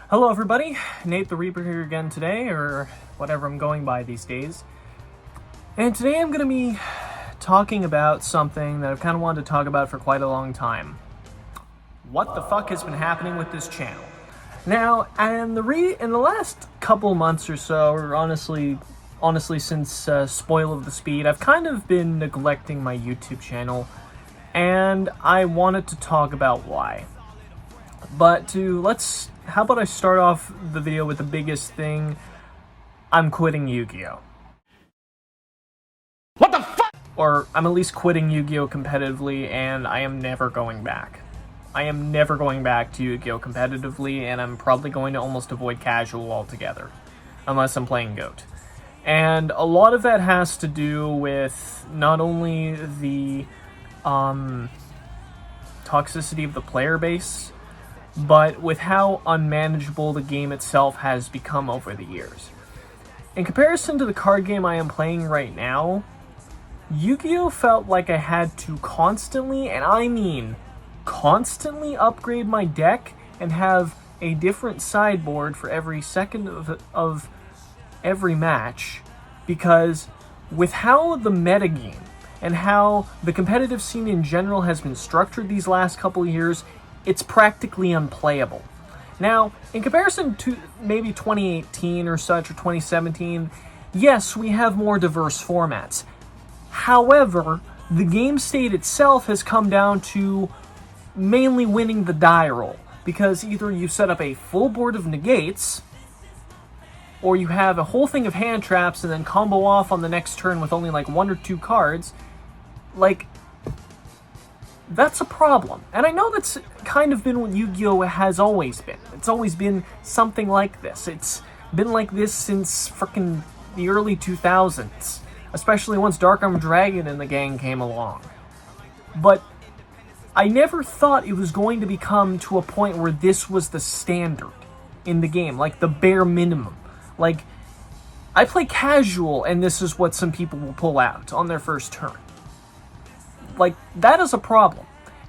Hello everybody, Nate the Reaper here again today, or whatever I'm going by these days. And today I'm going to be talking about something that I've kind of wanted to talk about for quite a long time. What the fuck has been happening with this channel? Now, in the last couple months or so, or honestly since Spoil of the Speed, I've kind of been neglecting my YouTube channel, and I wanted to talk about why. But how about I start off the video with the biggest thing? I'm quitting Yu-Gi-Oh! What the fuck? Or I'm at least quitting Yu-Gi-Oh! Competitively, and I am never going back. I am never going back to Yu-Gi-Oh! Competitively, and I'm probably going to almost avoid casual altogether. Unless I'm playing GOAT. And a lot of that has to do with not only the toxicity of the player base, but with how unmanageable the game itself has become over the years. In comparison to the card game I am playing right now, Yu-Gi-Oh! Felt like I had to constantly, and I mean constantly, upgrade my deck and have a different sideboard for every second of every match, because with how the metagame and how the competitive scene in general has been structured these last couple of years, it's practically unplayable. Now, in comparison to maybe 2018 or such, or 2017, yes, we have more diverse formats. However, the game state itself has come down to mainly winning the die roll, because either you set up a full board of negates, or you have a whole thing of hand traps and then combo off on the next turn with only like 1 or 2 cards. Like, that's a problem. And I know that's kind of been what Yu-Gi-Oh! Has always been. It's always been something like this. It's been like this since frickin' the early 2000s. Especially once Dark Armored Dragon and the gang came along. But I never thought it was going to become to a point where this was the standard in the game. Like the bare minimum. Like, I play casual and this is what some people will pull out on their first turn. Like, that is a problem.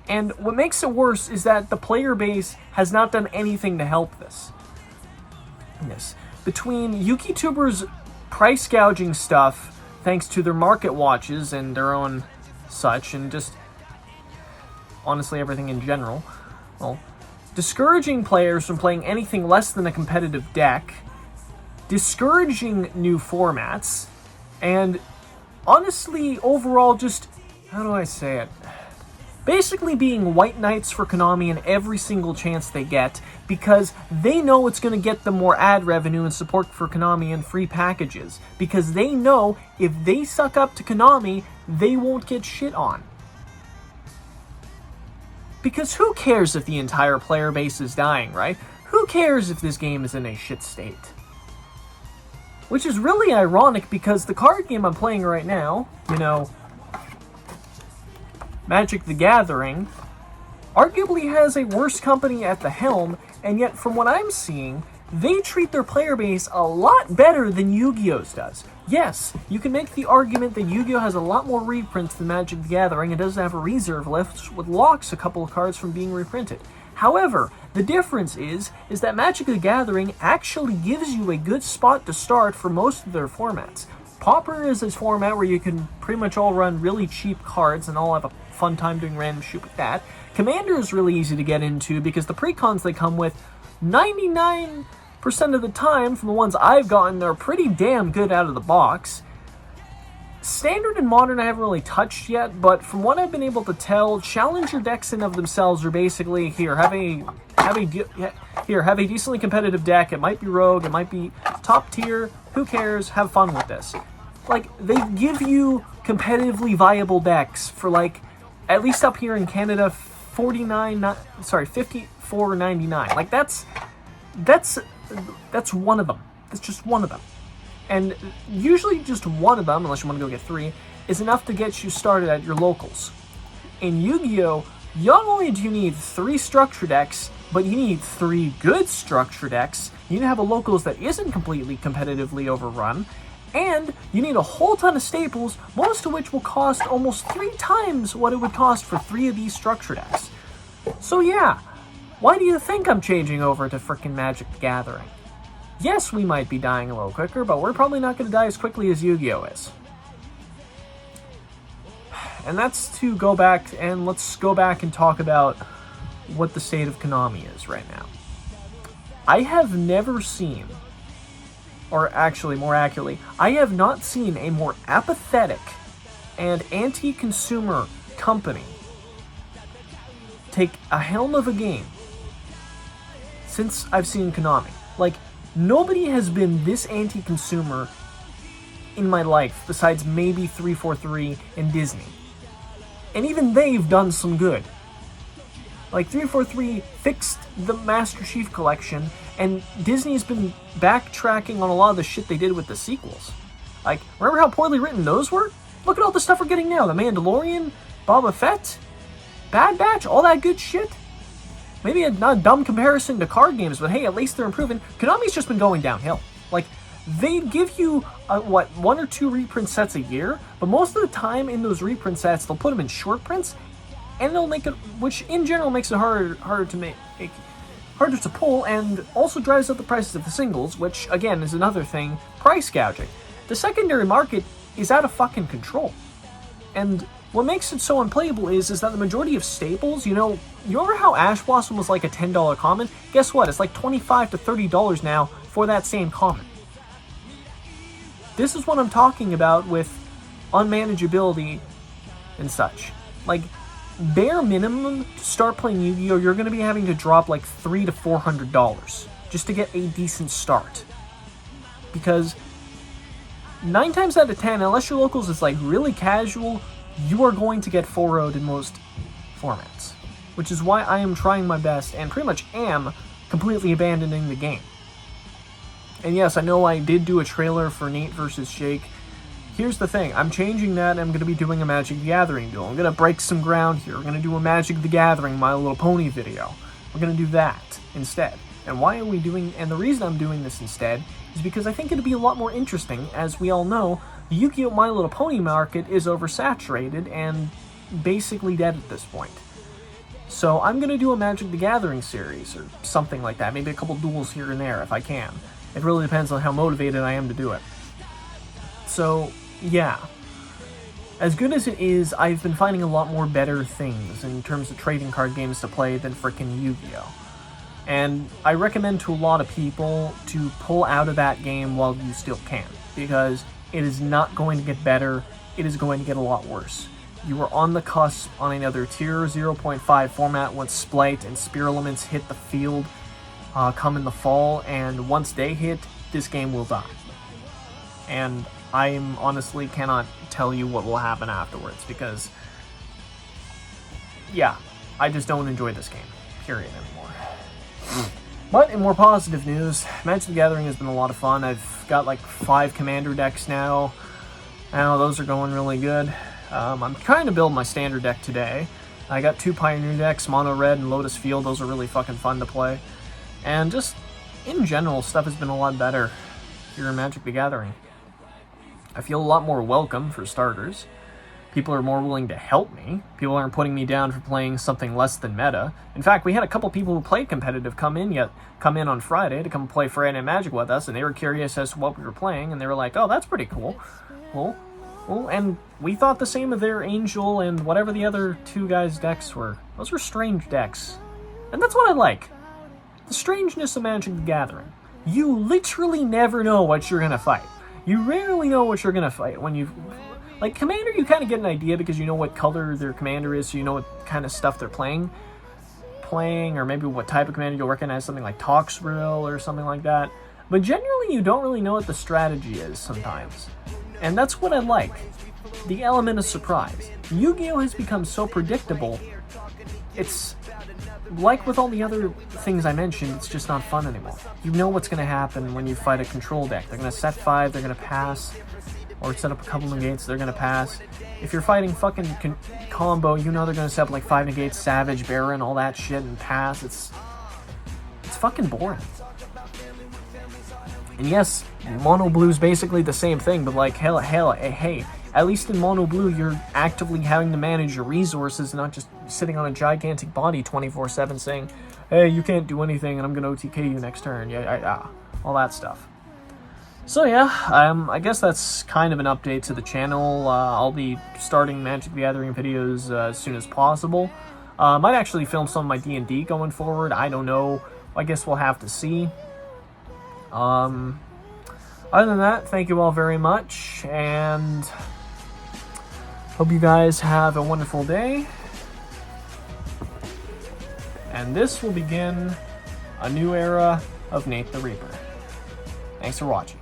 And what makes it worse is that the player base has not done anything to help this. Between YouTubers' price gouging stuff, thanks to their market watches and their own such, and just honestly everything in general, well, discouraging players from playing anything less than a competitive deck, discouraging new formats, and honestly, overall, just, how do I say it? Basically being white knights for Konami in every single chance they get, because they know it's going to get them more ad revenue and support for Konami and free packages, because they know if they suck up to Konami, they won't get shit on. Because who cares if the entire player base is dying, right? Who cares if this game is in a shit state? Which is really ironic, because the card game I'm playing right now, Magic the Gathering, arguably has a worse company at the helm, and yet from what I'm seeing, they treat their player base a lot better than Yu-Gi-Oh's does. Yes, you can make the argument that Yu-Gi-Oh! Has a lot more reprints than Magic the Gathering and doesn't have a reserve list, which locks a couple of cards from being reprinted. However, the difference is that Magic the Gathering actually gives you a good spot to start for most of their formats. Pauper is a format where you can pretty much all run really cheap cards and all have a fun time doing random shit with that. Commander is really easy to get into because the precons they come with, 99% of the time, from the ones I've gotten, they're pretty damn good out of the box. Standard and Modern I haven't really touched yet, but from what I've been able to tell, Challenger decks in of themselves are basically, have a decently competitive deck. It might be Rogue, it might be top tier, who cares, have fun with this. Like, they give you competitively viable decks for, like, at least up here in Canada, $54.99. Like, that's one of them. That's just one of them. And usually just one of them, unless you want to go get 3, is enough to get you started at your locals. In Yu-Gi-Oh!, not only do you need 3 structure decks, but you need 3 good structure decks. You need to have a locals that isn't completely competitively overrun, and you need a whole ton of staples, most of which will cost almost 3 times what it would cost for 3 of these structure decks. So yeah, Why do you think I'm changing over to frickin' Magic the Gathering? Yes, we might be dying a little quicker, but we're probably not going to die as quickly as Yu-Gi-Oh! Is. And that's to go back, and let's go back and talk about what the state of Konami is right now. I have never seen, or actually, more accurately, I have not seen a more apathetic and anti-consumer company take a helm of a game since I've seen Konami. Like, nobody has been this anti-consumer in my life besides maybe 343 and Disney. And even they've done some good. Like, 343 fixed the Master Chief Collection, and Disney's been backtracking on a lot of the shit they did with the sequels. Like, remember how poorly written those were? Look at all the stuff we're getting now. The Mandalorian, Boba Fett, Bad Batch, all that good shit. Maybe not a dumb comparison to card games, but hey, at least they're improving. Konami's just been going downhill. Like, they give you, 1 or 2 reprint sets a year, but most of the time in those reprint sets, they'll put them in short prints, and they'll make it, which in general makes it harder to make, harder to pull, and also drives up the prices of the singles, which, again, is another thing, price gouging. The secondary market is out of fucking control. And what makes it so unplayable is that the majority of staples, you remember how Ash Blossom was like a $10 common? Guess what? It's like $25 to $30 now for that same common. This is what I'm talking about with unmanageability and such. Like, bare minimum to start playing Yu-Gi-Oh! You're going to be having to drop like $300 to $400 just to get a decent start. Because 9 times out of 10, unless your locals is like really casual, you are going to get 4-0'd in most formats. Which is why I am trying my best, and pretty much am, completely abandoning the game. And yes, I know I did do a trailer for Nate vs. Shake. Here's the thing, I'm changing that, and I'm going to be doing a Magic the Gathering duel. I'm going to break some ground here. We're going to do a Magic the Gathering My Little Pony video. We're going to do that instead. And why are we doing, and the reason I'm doing this instead, is because I think it'd be a lot more interesting. As we all know, the Yu-Gi-Oh! My Little Pony market is oversaturated and basically dead at this point. So I'm going to do a Magic the Gathering series, or something like that. Maybe a couple duels here and there, if I can. It really depends on how motivated I am to do it. So, yeah. As good as it is, I've been finding a lot more better things in terms of trading card games to play than frickin' Yu-Gi-Oh! And I recommend to a lot of people to pull out of that game while you still can, because it is not going to get better, it is going to get a lot worse. You are on the cusp on another Tier 0.5 format once Splite and Spear-Elements hit the field come in the fall, and once they hit, this game will die. And I honestly cannot tell you what will happen afterwards, because, yeah, I just don't enjoy this game, period, anymore. But in more positive news, Magic the Gathering has been a lot of fun. I've got like 5 Commander decks now. Now those are going really good. I'm trying to build my standard deck today. I got 2 Pioneer decks, Mono Red and Lotus Field. Those are really fucking fun to play. And just, in general, stuff has been a lot better here in Magic the Gathering. I feel a lot more welcome, for starters. People are more willing to help me. People aren't putting me down for playing something less than meta. In fact, we had a couple people who played competitive come in on Friday to come play Friday Night Magic with us, and they were curious as to what we were playing, and they were like, oh, that's pretty cool. Well, and we thought the same of their Angel and whatever the other 2 guys' decks were. Those were strange decks. And that's what I like. The strangeness of Magic the Gathering. You literally never know what you're going to fight. You rarely know what you're going to fight when you... Like, Commander, you kind of get an idea because you know what color their Commander is, so you know what kind of stuff they're playing, or maybe what type of Commander you'll recognize, something like Toxrill or something like that. But generally, you don't really know what the strategy is sometimes. And that's what I like. The element of surprise. Yu-Gi-Oh! Has become so predictable, it's... like with all the other things I mentioned, it's just not fun anymore. You know what's going to happen when you fight a control deck. They're going to set 5, they're going to pass, or set up a couple negates, they're going to pass. If you're fighting fucking combo, you know they're going to set up like 5 negates, Savage, Baron, all that shit, and pass. It's fucking boring. And yes, Mono Blue's basically the same thing, but like, hey, at least in Mono Blue, you're actively having to manage your resources, not just sitting on a gigantic body 24/7 saying, hey, you can't do anything and I'm going to OTK you next turn. Yeah, all that stuff. So yeah, I guess that's kind of an update to the channel. I'll be starting Magic the Gathering videos as soon as possible. Might actually film some of my D&D going forward. I don't know. I guess we'll have to see. Other than that, thank you all very much, and hope you guys have a wonderful day. And this will begin a new era of Nate the Reaper. Thanks for watching.